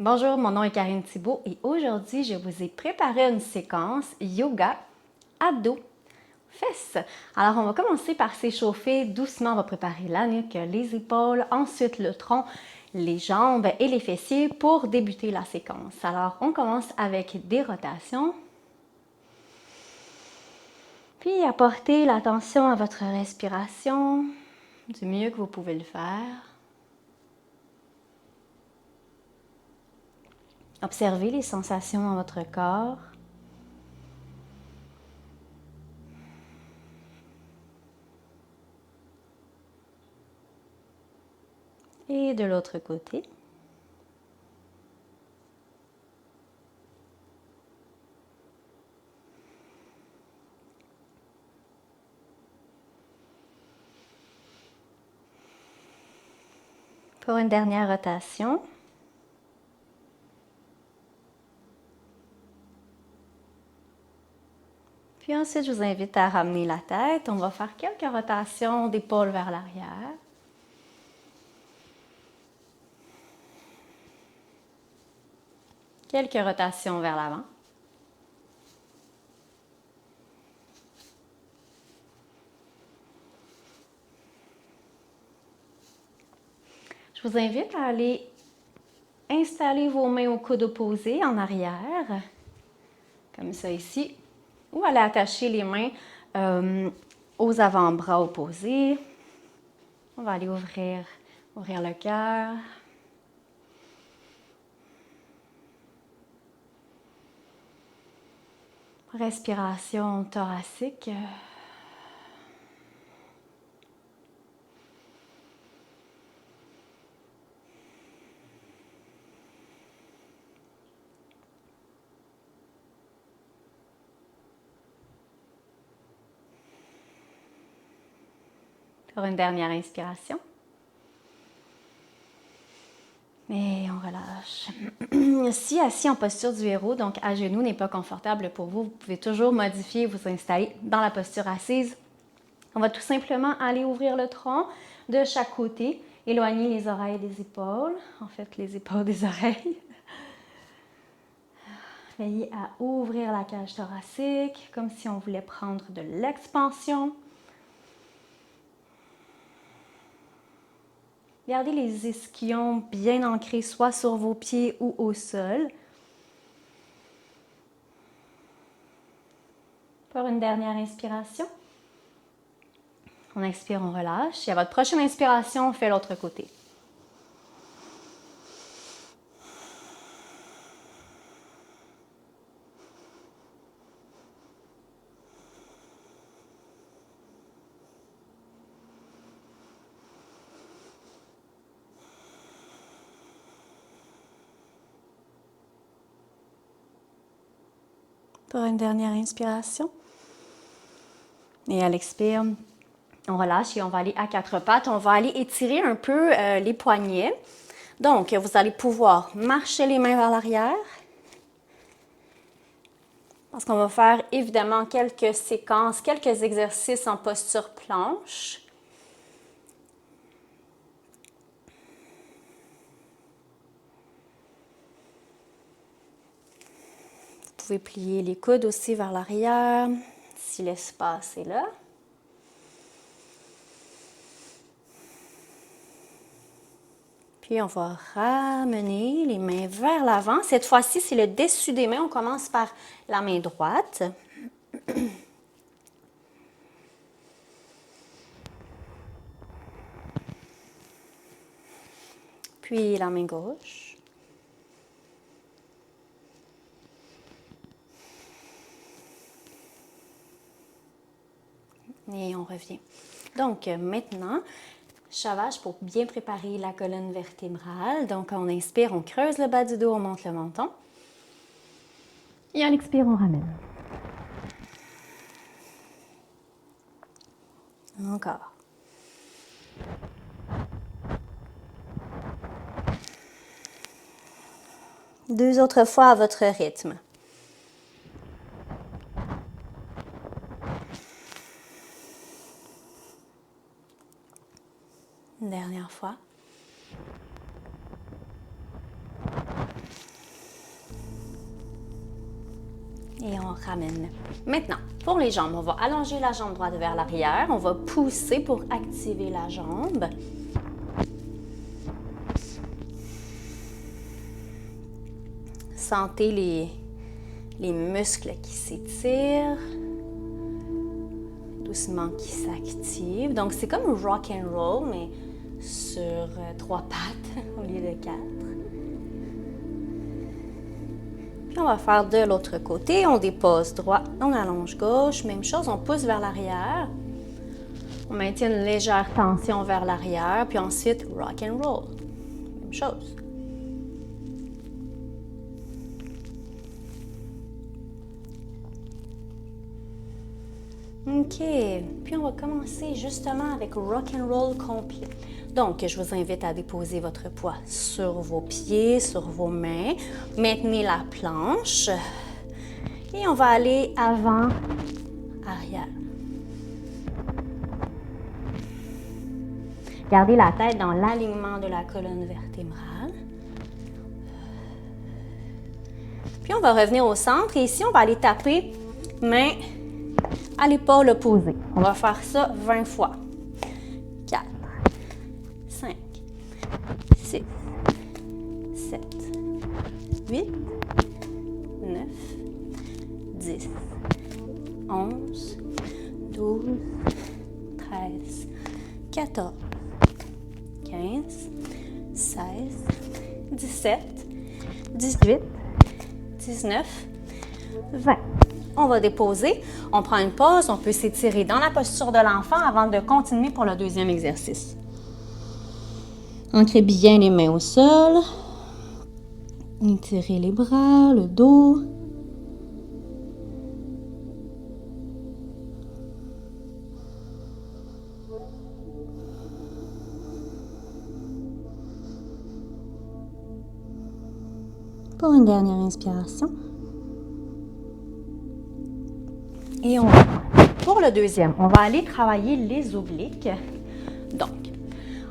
Bonjour, mon nom est Karine Thibault et aujourd'hui, je vous ai préparé une séquence yoga, abdos, fesses. Alors, on va commencer par s'échauffer doucement. On va préparer la nuque, les épaules, ensuite le tronc, les jambes et les fessiers pour débuter la séquence. Alors, on commence avec des rotations. Puis, apportez l'attention à votre respiration du mieux que vous pouvez le faire. Observez les sensations dans votre corps. Et de l'autre côté. Pour une dernière rotation. Puis ensuite, je vous invite à ramener la tête. On va faire quelques rotations d'épaule vers l'arrière. Quelques rotations vers l'avant. Je vous invite à aller installer vos mains au coude opposé en arrière, comme ça ici, ou aller attacher les mains aux avant-bras opposés. On va aller ouvrir le cœur. Respiration thoracique. Pour une dernière inspiration. Et on relâche. Si assis en posture du héros, donc à genoux, n'est pas confortable pour vous, vous pouvez toujours modifier, vous installer dans la posture assise. On va tout simplement aller ouvrir le tronc de chaque côté, éloigner les oreilles des épaules, en fait les épaules des oreilles. Veillez à ouvrir la cage thoracique, comme si on voulait prendre de l'expansion. Gardez les ischions bien ancrés, soit sur vos pieds ou au sol. Pour une dernière inspiration. On expire, on relâche. Et à votre prochaine inspiration, on fait l'autre côté. Pour une dernière inspiration. Et à l'expire, on relâche et on va aller à quatre pattes. On va aller étirer un peu les poignets. Donc, vous allez pouvoir marcher les mains vers l'arrière. Parce qu'on va faire évidemment quelques séquences, quelques exercices en posture planche. Vous pouvez plier les coudes aussi vers l'arrière, si l'espace est là. Puis on va ramener les mains vers l'avant. Cette fois-ci, c'est le dessus des mains. On commence par la main droite. Puis la main gauche. Et on revient. Donc maintenant, chavage pour bien préparer la colonne vertébrale. Donc on inspire, on creuse le bas du dos, on monte le menton. Et à l'expire, on ramène. Encore. Deux autres fois à votre rythme. Une dernière fois. Et on ramène. Maintenant, pour les jambes, on va allonger la jambe droite vers l'arrière. On va pousser pour activer la jambe. Sentez les muscles qui s'étirent. Doucement qui s'activent. Donc, c'est comme rock and roll, mais sur 3 pattes au lieu de 4. Puis, on va faire de l'autre côté. On dépose droit, on allonge gauche. Même chose, on pousse vers l'arrière. On maintient une légère tension vers l'arrière. Puis ensuite, rock and roll. Même chose. OK. Puis on va commencer justement avec rock and roll complet. Donc, je vous invite à déposer votre poids sur vos pieds, sur vos mains. Maintenez la planche. Et on va aller avant, arrière. Gardez la tête dans l'alignement de la colonne vertébrale. Puis on va revenir au centre et ici, on va aller taper main à l'épaule opposée. On va faire ça 20 fois. 4, 5, 6, 7, 8, 9, 10, 11, 12, 13, 14, 15, 16, 17, 18, 19, 20. On va déposer, on prend une pause, on peut s'étirer dans la posture de l'enfant avant de continuer pour le deuxième exercice. Ancrez bien les mains au sol. Étirez les bras, le dos. Pour une dernière inspiration. Et pour le deuxième, on va aller travailler les obliques. Donc,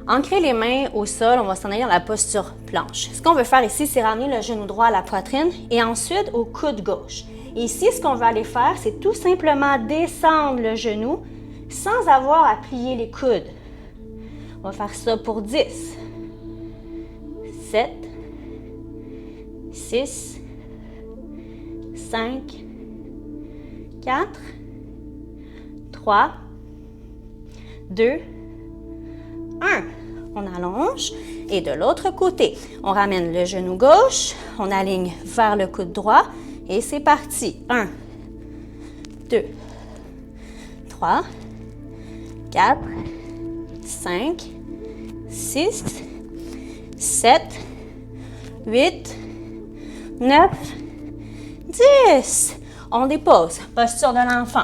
ancrer les mains au sol, on va s'en aller dans la posture planche. Ce qu'on veut faire ici, c'est ramener le genou droit à la poitrine et ensuite au coude gauche. Et ici, ce qu'on va aller faire, c'est tout simplement descendre le genou sans avoir à plier les coudes. On va faire ça pour 10, 7, 6, 5, 4, 3, 2, 1. On allonge et de l'autre côté, on ramène le genou gauche, on aligne vers le coude droit et c'est parti. 1, 2, 3, 4, 5, 6, 7, 8, 9, 10. On dépose, posture de l'enfant.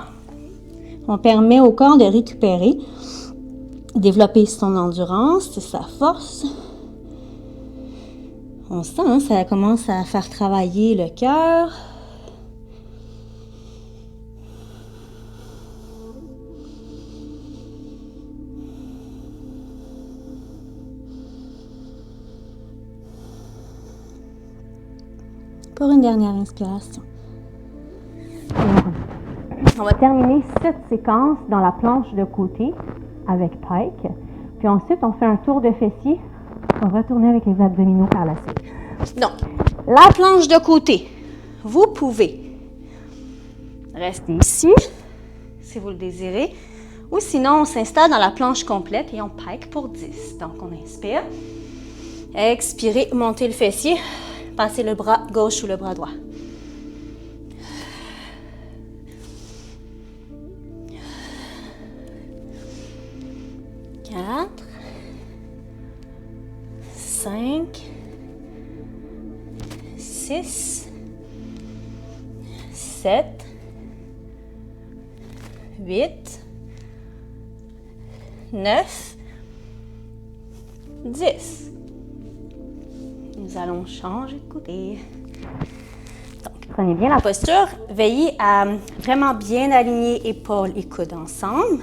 On permet au corps de récupérer, développer son endurance, sa force. On sent, hein, ça commence à faire travailler le cœur. Pour une dernière inspiration. On va terminer cette séquence dans la planche de côté avec Pike. Puis ensuite, on fait un tour de fessier. On va retourner avec les abdominaux par la suite. Donc, la planche de côté. Vous pouvez rester ici, si vous le désirez. Ou sinon, on s'installe dans la planche complète et on Pike pour 10. Donc, on inspire. Expirez, montez le fessier. Passez le bras gauche ou le bras droit. 4, 5, 6, 7, 8, 9, 10. Nous allons changer de côté. Donc, prenez bien la posture. Veillez à vraiment bien aligner épaules et coudes ensemble.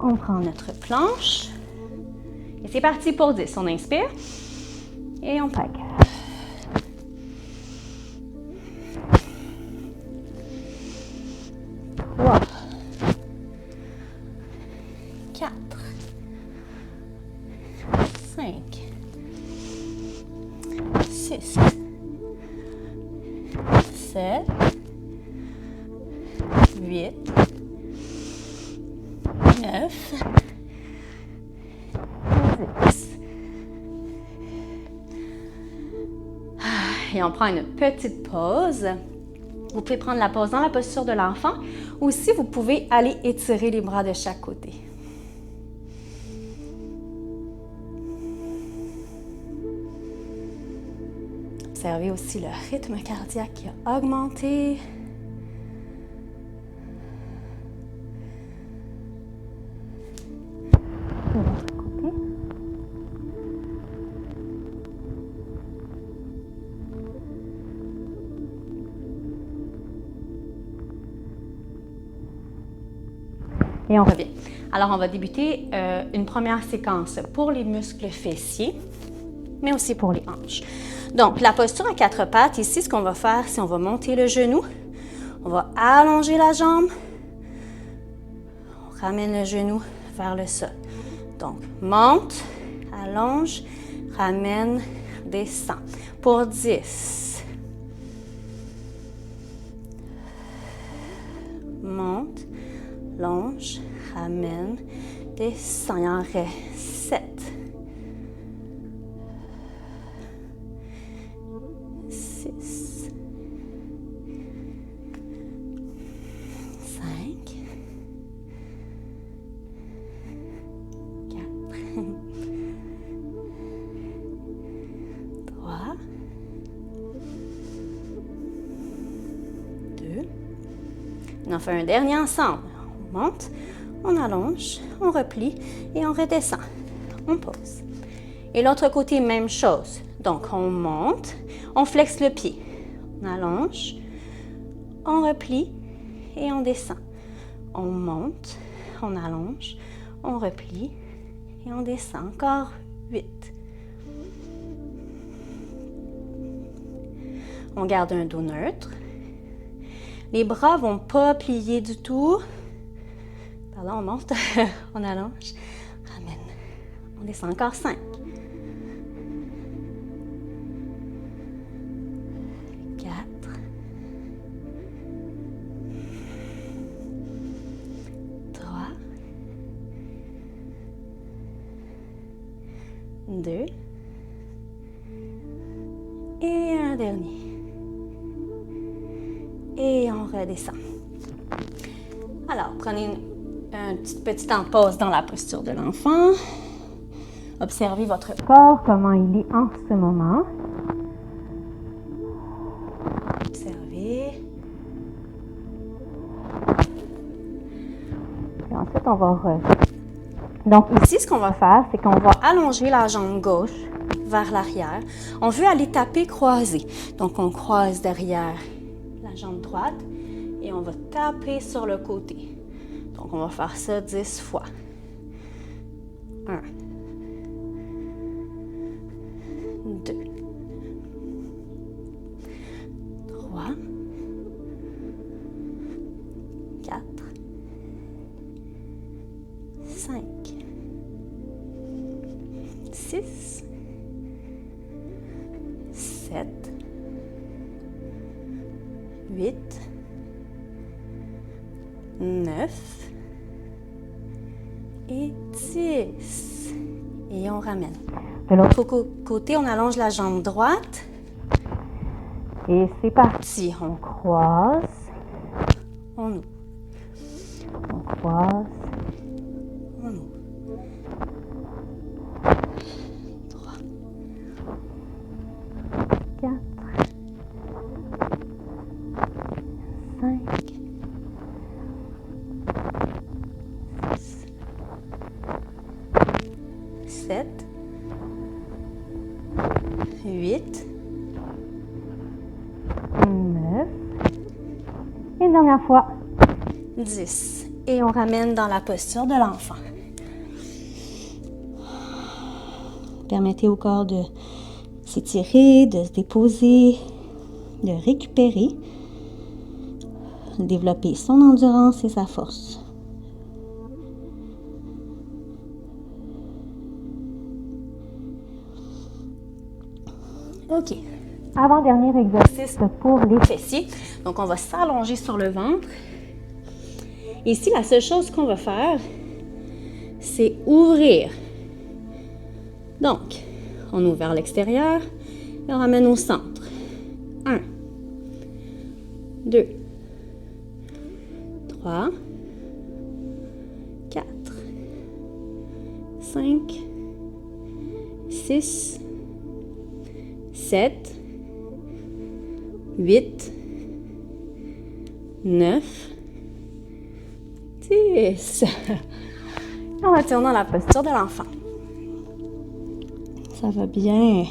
On prend notre planche. Et c'est parti pour 10. On inspire. Et on Pike. 5, 6, 7, 8, 9, 10. Et on prend une petite pause. Vous pouvez prendre la pause dans la posture de l'enfant ou si vous pouvez aller étirer les bras de chaque côté. Observez aussi le rythme cardiaque qui a augmenté. De l'autre côté. Et on revient. Alors, on va débuter une première séquence pour les muscles fessiers, mais aussi pour les hanches. Donc, la posture à quatre pattes, ici, ce qu'on va faire, c'est on va monter le genou, on va allonger la jambe, on ramène le genou vers le sol. Donc, monte, allonge, ramène, descend. Pour 10. Monte, allonge, ramène, descend. Il en reste 7. 6. 5. 4. 3. 2. On en fait un dernier ensemble. On monte, on allonge, on replie et on redescend. On pose. Et l'autre côté, même chose. Donc, on monte, on flexe le pied. On allonge, on replie et on descend. On monte, on allonge, on replie et on descend. Encore 8. On garde un dos neutre. Les bras ne vont pas plier du tout. Pardon, on monte, on allonge, ramène. On descend encore 5. 4. 3. 2. Et un dernier. Et on redescend. Alors, prenez une petite en pause dans la posture de l'enfant. Observez votre corps, comment il est en ce moment. Observez. Et ensuite, on va revenir. Donc ici, ce qu'on va faire, c'est qu'on va allonger la jambe gauche vers l'arrière. On veut aller taper croisé. Donc, on croise derrière la jambe droite et on va taper sur le côté. Donc, on va faire ça 10 fois. 1, 2, 3, 4, 5, 6, 7, 8, 9 et 10. Et on ramène. De l'autre côté, on allonge la jambe droite. Et c'est parti. On croise. On ouvre. On croise. On ouvre. 3, 4, 5, 6, 7, 8, 9, et une dernière fois, 10. Et on ramène dans la posture de l'enfant. Permettez au corps de s'étirer, de se déposer, de récupérer, de développer son endurance et sa force. OK. Avant-dernier exercice pour les fessiers. Donc, on va s'allonger sur le ventre. Ici, la seule chose qu'on va faire, c'est ouvrir. Donc, on ouvre vers l'extérieur et on ramène au centre. 1, 2, 3, 4, 5, 6, 7, 8, 9, 10. On va tourner dans la posture de l'enfant. Ça va bien.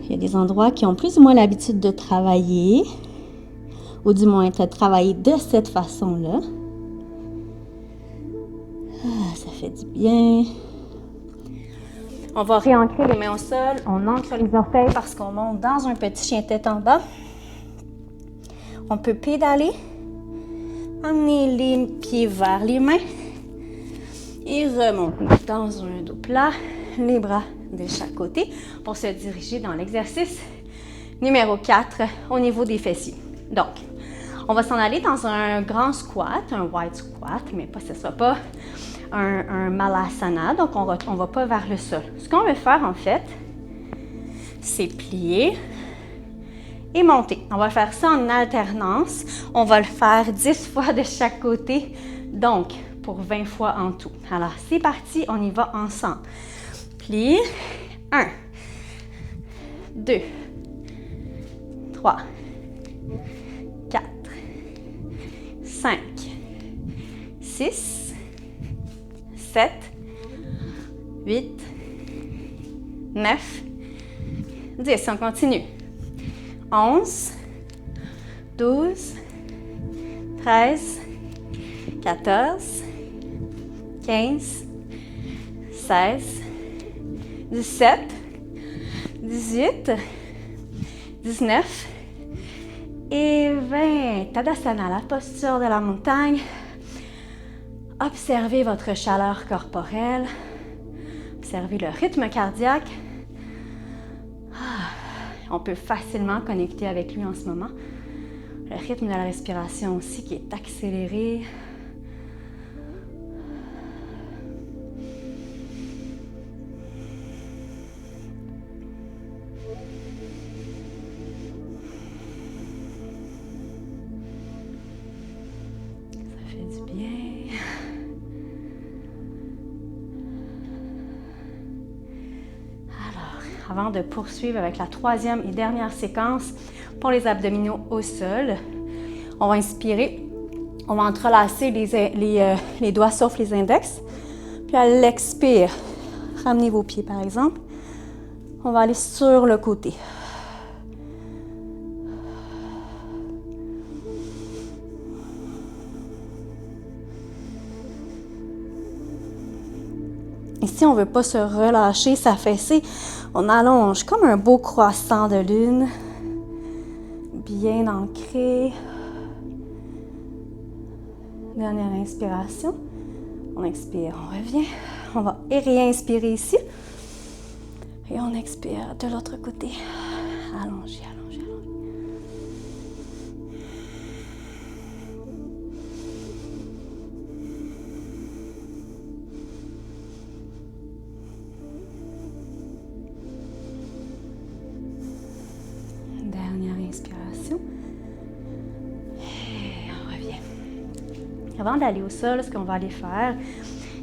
Il y a des endroits qui ont plus ou moins l'habitude de travailler, ou du moins de travailler de cette façon-là. Ça fait du bien. On va réancrer les mains au sol. On ancre les orteils parce qu'on monte dans un petit chien tête en bas. On peut pédaler, amener les pieds vers les mains et remonter dans un dos plat, les bras de chaque côté pour se diriger dans l'exercice numéro 4 au niveau des fessiers. Donc, on va s'en aller dans un grand squat, un wide squat, mais ce ne sera pas un malasana, donc on va pas vers le sol. Ce qu'on va faire en fait, c'est plier et monter. On va faire ça en alternance. On va le faire 10 fois de chaque côté, donc pour 20 fois en tout. Alors, c'est parti, on y va ensemble. Plie. 1, 2, 3, 4, 5, 6, 7, 8, 9, 10. On continue. 11, 12, 13, 14, 15, 16, 17, 18, 19 et 20. Tadasana, la posture de la montagne. Observez votre chaleur corporelle. Observez le rythme cardiaque. On peut facilement connecter avec lui en ce moment. Le rythme de la respiration aussi qui est accéléré. Ça fait du bien. Avant de poursuivre avec la troisième et dernière séquence pour les abdominaux au sol, on va inspirer, on va entrelacer les doigts sauf les index, puis à l'expire, ramenez vos pieds par exemple, on va aller sur le côté. Ici, on ne veut pas se relâcher, s'affaisser. On allonge comme un beau croissant de lune. Bien ancré. Dernière inspiration. On expire, on revient. On va réinspirer ici. Et on expire de l'autre côté. Allongez, allongez, allongez. Inspiration. Et on revient. Avant d'aller au sol, ce qu'on va aller faire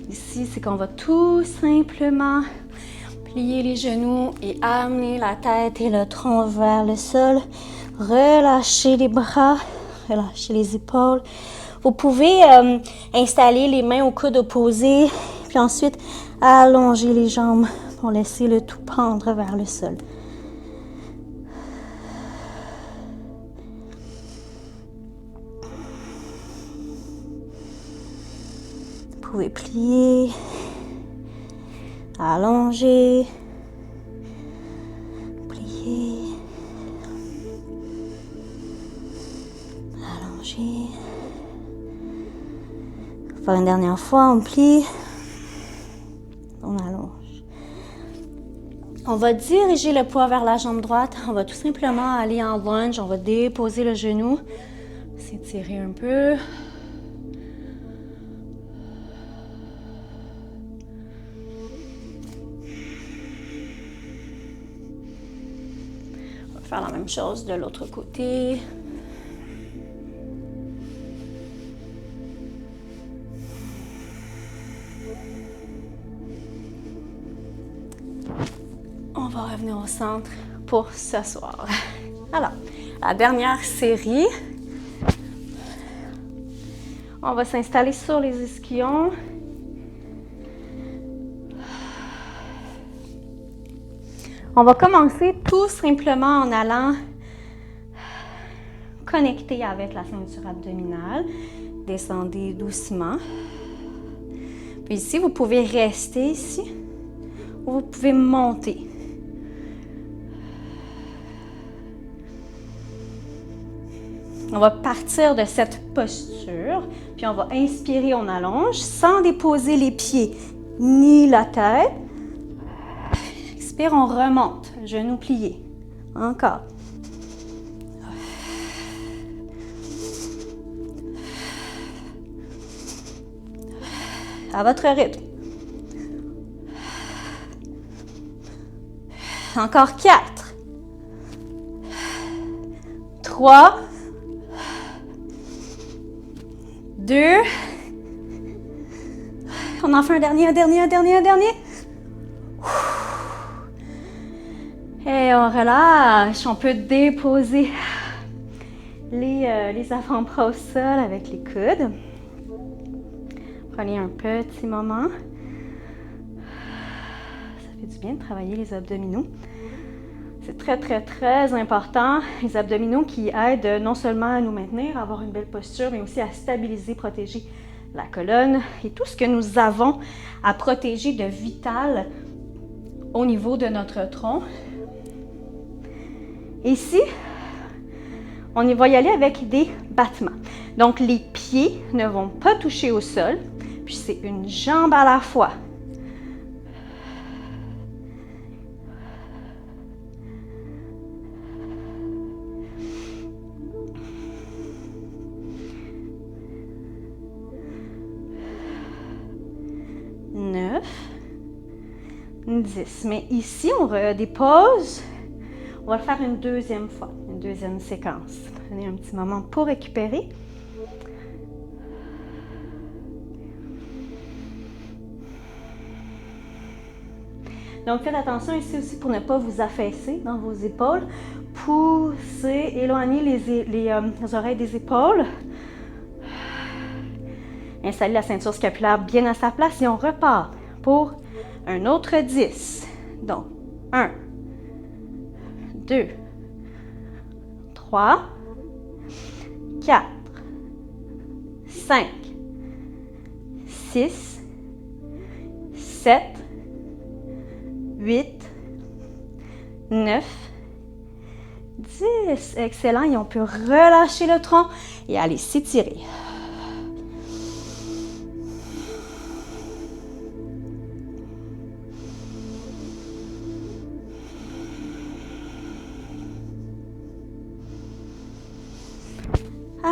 ici, c'est qu'on va tout simplement plier les genoux et amener la tête et le tronc vers le sol. Relâchez les bras, relâchez les épaules. Vous pouvez installer les mains au coude opposé, puis ensuite allonger les jambes pour laisser le tout pendre vers le sol. Vous pouvez plier, allonger, plier, allonger. Faire une dernière fois, on plie, on allonge. On va diriger le poids vers la jambe droite. On va tout simplement aller en lunge. On va déposer le genou. S'étirer un peu. On va faire la même chose de l'autre côté. On va revenir au centre pour s'asseoir. Alors, la dernière série. On va s'installer sur les ischions. On va commencer tout simplement en allant connecter avec la ceinture abdominale. Descendez doucement. Puis ici, vous pouvez rester ici ou vous pouvez monter. On va partir de cette posture, puis on va inspirer, on allonge, sans déposer les pieds ni la tête. Expire, on remonte, genoux pliés. Encore. À votre rythme. Encore 4. 3. 2. On en fait un dernier. Et on relâche. On peut déposer les avant-bras au sol avec les coudes. Prenez un petit moment. Ça fait du bien de travailler les abdominaux. C'est très, très, très important. Les abdominaux qui aident non seulement à nous maintenir, à avoir une belle posture, mais aussi à stabiliser, protéger la colonne et tout ce que nous avons à protéger de vital au niveau de notre tronc. Ici, on va y aller avec des battements. Donc, les pieds ne vont pas toucher au sol, puis c'est une jambe à la fois. Neuf, 10. Mais ici, on redépose. On va le faire une deuxième fois, une deuxième séquence. Prenez un petit moment pour récupérer. Donc, faites attention ici aussi pour ne pas vous affaisser dans vos épaules. Poussez, éloignez les oreilles des épaules. Installez la ceinture scapulaire bien à sa place et on repart pour un autre 10. Donc, 1, 2, 3, 4, 5, 6, 7, 8, 9, 10. Excellent. Et on peut relâcher le tronc et aller s'étirer.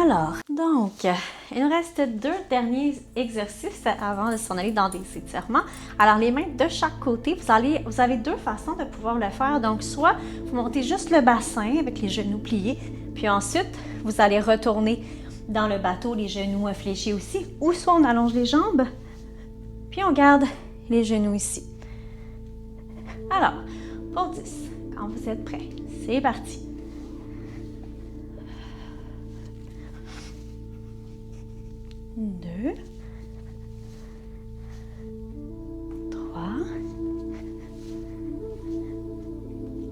Alors, il nous reste 2 derniers exercices avant de s'en aller dans des étirements. Alors, les mains de chaque côté, vous avez 2 façons de pouvoir le faire. Donc, soit vous montez juste le bassin avec les genoux pliés, puis ensuite, vous allez retourner dans le bateau, les genoux fléchis aussi, ou soit on allonge les jambes, puis on garde les genoux ici. Alors, pour 10, quand vous êtes prêts, c'est parti. 2, 3,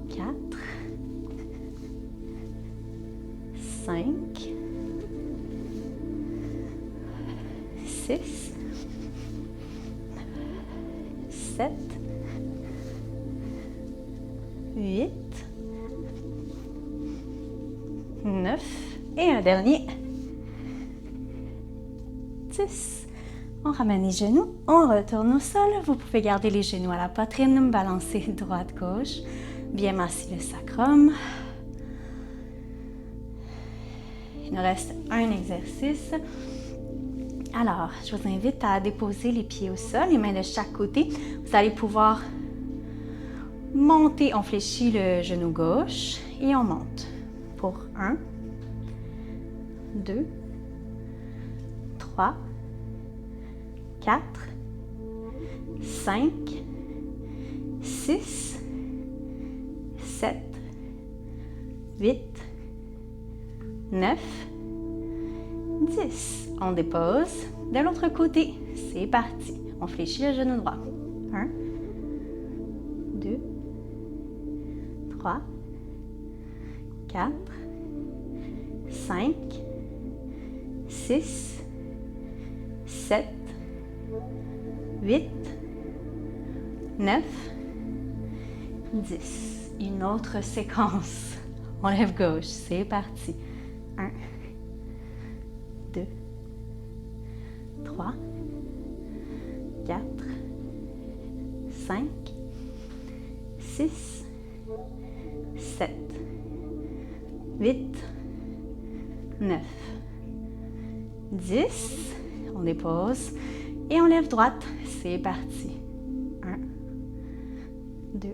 4, 5, 6, 7, 8, 9 et un dernier. 10. On ramène les genoux, on retourne au sol. Vous pouvez garder les genoux à la poitrine, balancer droite-gauche, bien masser le sacrum. Il nous reste un exercice. Alors, je vous invite à déposer les pieds au sol, les mains de chaque côté. Vous allez pouvoir monter, on fléchit le genou gauche et on monte. Pour 1, 2, 3, 4, 5, 6, 7, 8, 9, 10. On dépose de l'autre côté. C'est parti. On fléchit le genou droit. 1, 2, 3, 4, 5, 6, 7, 8, 9, 10. Une autre séquence. On lève gauche. C'est parti. 1, 2, 3, 4, 5, 6, 7, 8, 9, 10. On dépose et on lève droite. C'est parti. 1, 2,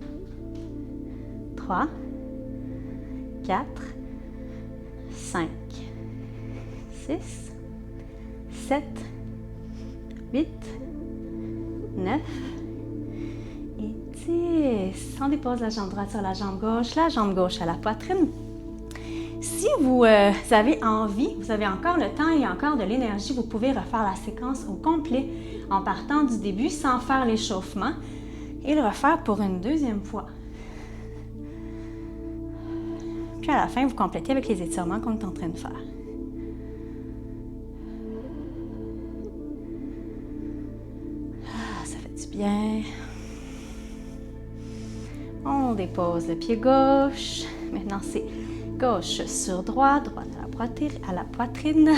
3, 4, 5, 6, 7, 8, 9 et 10. On dépose la jambe droite sur la jambe gauche à la poitrine. Si vous avez envie, vous avez encore le temps et encore de l'énergie, vous pouvez refaire la séquence au complet en partant du début sans faire l'échauffement et le refaire pour une deuxième fois. Puis à la fin, vous complétez avec les étirements qu'on est en train de faire. Ça fait du bien. On dépose le pied gauche. Maintenant, c'est gauche sur droite, droite à la poitrine.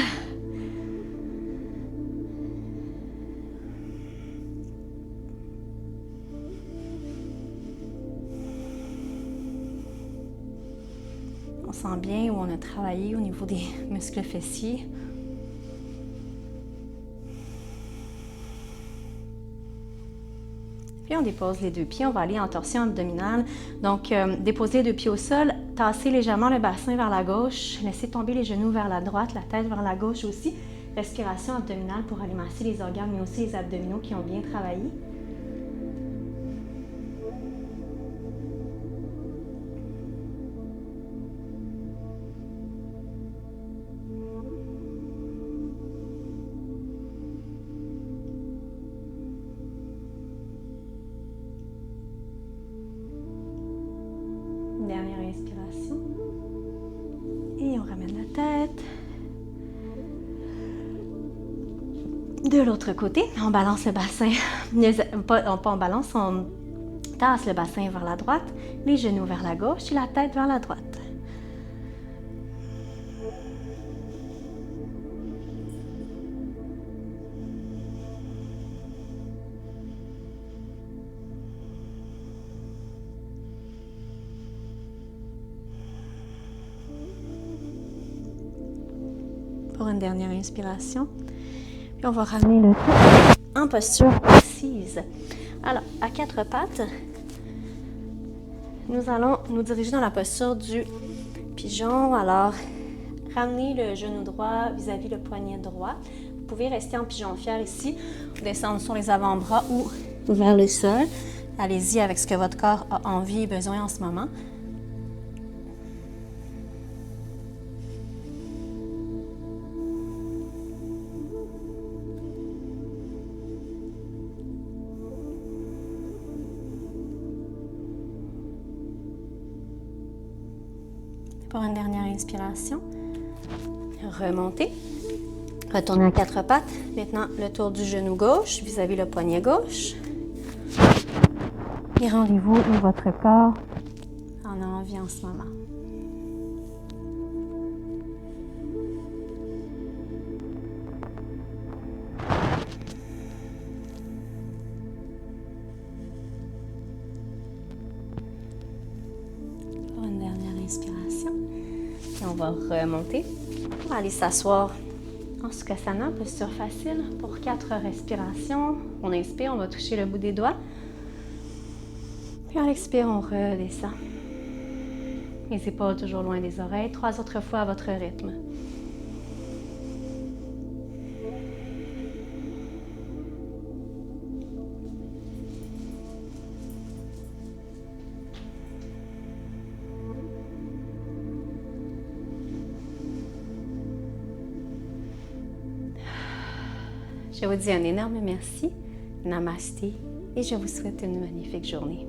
On sent bien où on a travaillé au niveau des muscles fessiers. Puis on dépose les deux pieds, on va aller en torsion abdominale. Donc, déposez les deux pieds au sol, tassez légèrement le bassin vers la gauche, laissez tomber les genoux vers la droite, la tête vers la gauche aussi. Respiration abdominale pour aller masser les organes, mais aussi les abdominaux qui ont bien travaillé. Dernière inspiration. Et on ramène la tête. De l'autre côté, on balance le bassin. Pas on balance, on tasse le bassin vers la droite, les genoux vers la gauche et la tête vers la droite. Pour une dernière inspiration. Puis on va ramener le tout en posture assise. Alors, à quatre pattes, nous allons nous diriger dans la posture du pigeon. Alors, ramenez le genou droit vis-à-vis le poignet droit. Vous pouvez rester en pigeon fier ici, ou descendre sur les avant-bras ou vers le sol. Allez-y avec ce que votre corps a envie et besoin en ce moment. Pour une dernière inspiration, remontez, retournez à quatre pattes. Maintenant, le tour du genou gauche vis-à-vis le poignet gauche. Et rendez-vous où votre corps en a envie en ce moment. On va remonter. On va aller s'asseoir en Sukhasana, posture facile pour 4 respirations. On inspire, on va toucher le bout des doigts. Puis à l'expire, on redescend. Les épaules toujours loin des oreilles. 3 autres fois à votre rythme. Je vous dis un énorme merci, namasté, et je vous souhaite une magnifique journée.